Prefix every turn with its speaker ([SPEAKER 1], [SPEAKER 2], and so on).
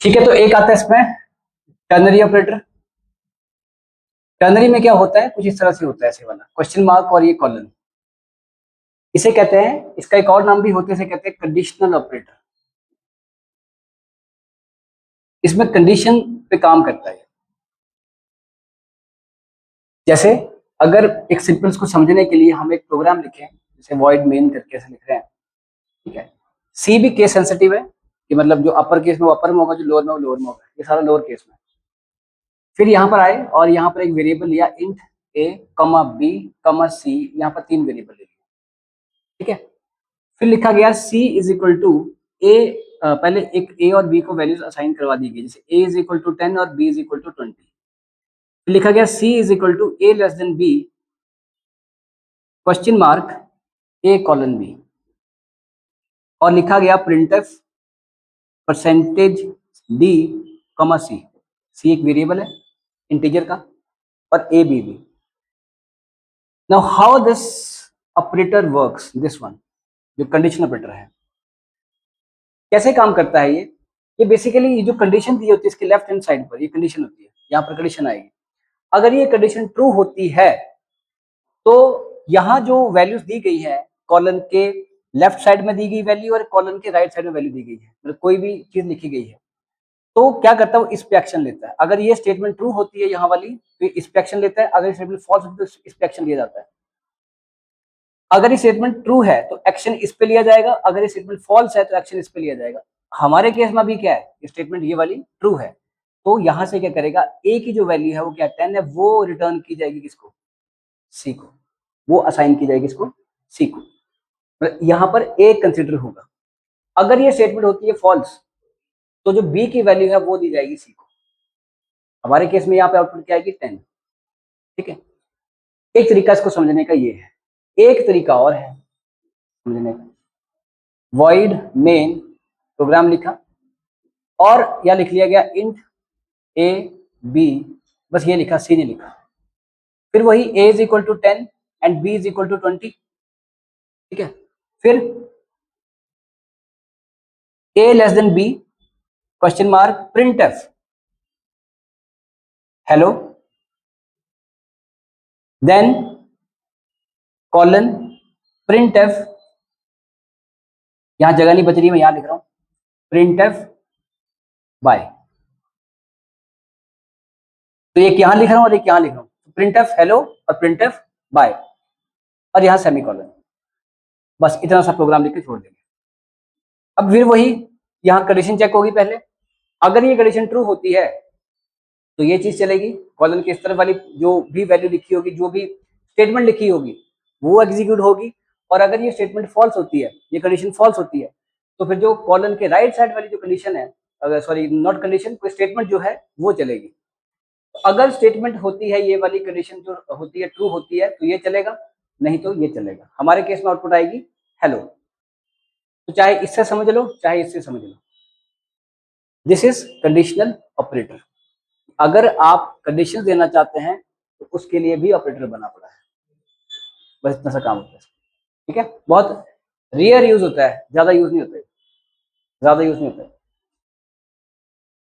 [SPEAKER 1] ठीक है, तो एक आता है इसमें टर्नरी ऑपरेटर। टर्नरी में क्या होता है, कुछ इस तरह से होता है, ऐसे वाला क्वेश्चन मार्क और ये कॉलन। इसे कहते हैं, इसका एक और नाम भी होता है, इसे कहते हैं कंडीशनल ऑपरेटर। इसमें कंडीशन पे काम करता है। जैसे अगर एक सिंपल्स को समझने के लिए हम एक प्रोग्राम लिखें, जैसे वॉइड मेन करके ऐसे लिख रहे हैं, ठीक है। सी भी केस सेंसिटिव है कि मतलब जो अपर केस में वो अपर में होगा, जो लोअर में वो लोअर में होगा, ये सारा लोअर केस में। फिर यहाँ पर आए और यहाँ पर एक वेरिएबल लिया इंट ए कमा बी कमा सी, यहाँ पर 3 वेरिएबल ले लिया, ठीक है। फिर लिखा गया सी इज इक्वल टू ए, पहले एक ए और बी को वैल्यूज असाइन करवा दी गई, जैसे ए इज इक्वल टू 10 और बी इज इक्वल टू 20। फिर लिखा गया C is equal to A less than B question mark A colon B, और लिखा गया प्रिंटफ परसेंटेज डी कमा सी। सी एक वेरिएबल है इंटीजर का, और ए बी भी। Now how this operator works, this one जो कंडीशन ऑपरेटर है, कैसे काम करता है ये बेसिकली ये जो कंडीशन दी होती है इसके लेफ्ट हैंड साइड पर, ये कंडीशन होती है, यहाँ पर कंडीशन आएगी। अगर ये कंडीशन ट्रू होती है तो यहाँ जो वैल्यूज दी गई है, कॉलन के लेफ्ट साइड में दी गई वैल्यू और कॉलन के राइट साइड में वैल्यू दी गई है, मतलब कोई भी चीज लिखी गई है, तो क्या करता है वो इस पे एक्शन लेता है। अगर ये स्टेटमेंट ट्रू होती है यहाँ वाली तो इस पे एक्शन लेता है, अगर स्टेटमेंट फॉल्स होती है तो इस पे एक्शन लिया जाता है। अगर ये स्टेटमेंट ट्रू है तो एक्शन इस पे लिया जाएगा, अगर ये स्टेटमेंट फॉल्स है तो एक्शन इस पे लिया जाएगा। हमारे केस में भी क्या है, स्टेटमेंट ये वाली ट्रू है, तो यहां से क्या करेगा, ए की जो वैल्यू है वो क्या 10 है, वो रिटर्न की जाएगी किसको, सी को, वो असाइन की जाएगी इसको सी को, मतलब यहाँ पर ए कंसिडर होगा। अगर ये स्टेटमेंट होती है फॉल्स तो जो बी की वैल्यू है वो दी जाएगी सी को। हमारे केस में यहाँ पे आउटपुट क्या आएगी 10, ठीक है। एक तरीका इसको समझने का ये है, एक तरीका और है समझने का। वॉइड मेन प्रोग्राम लिखा और या लिख लिया गया इंट ए बी, बस ये लिखा, सी नहीं लिखा। फिर वही A is equal to 10 and B is equal to 20, ठीक है। फिर A less than B question mark print F hello, then colon print F, यहां जगह नहीं बच रही, मैं यहां लिख रहा हूं प्रिंट एफ बाय, तो एक यहां लिख रहा हूं और एक यहां लिख रहा हूं, प्रिंट एफ हेलो और प्रिंट एफ बाय, और यहां सेमीकोलन। बस इतना सा प्रोग्राम लिख के छोड़ देंगे। अब फिर वही यहां कंडीशन चेक होगी पहले, अगर ये कंडीशन ट्रू होती है तो ये चीज चलेगी, कॉलन के इस तरफ वाली जो भी वैल्यू लिखी होगी, जो भी स्टेटमेंट लिखी होगी वो एग्जीक्यूट होगी। और अगर ये स्टेटमेंट फॉल्स होती है, ये कंडीशन फॉल्स होती है, तो फिर जो कॉलन के राइट साइड वाली जो कंडीशन है, अगर सॉरी नॉट कंडीशन, कोई स्टेटमेंट जो है वो चलेगी। अगर स्टेटमेंट होती है, ये वाली कंडीशन जो होती है ट्रू होती है तो ये चलेगा, नहीं तो ये चलेगा। हमारे केस में आउटपुट आएगी हेलो, तो चाहे इससे समझ लो चाहे इससे समझ लो, दिस इज कंडीशनल ऑपरेटर। अगर आप कंडीशन देना चाहते हैं तो उसके लिए भी ऑपरेटर बना पड़ा है, बस इतना सा काम होता है, ठीक है। बहुत रेयर यूज होता है, ज्यादा यूज नहीं होता है, ज्यादा यूज नहीं होता है।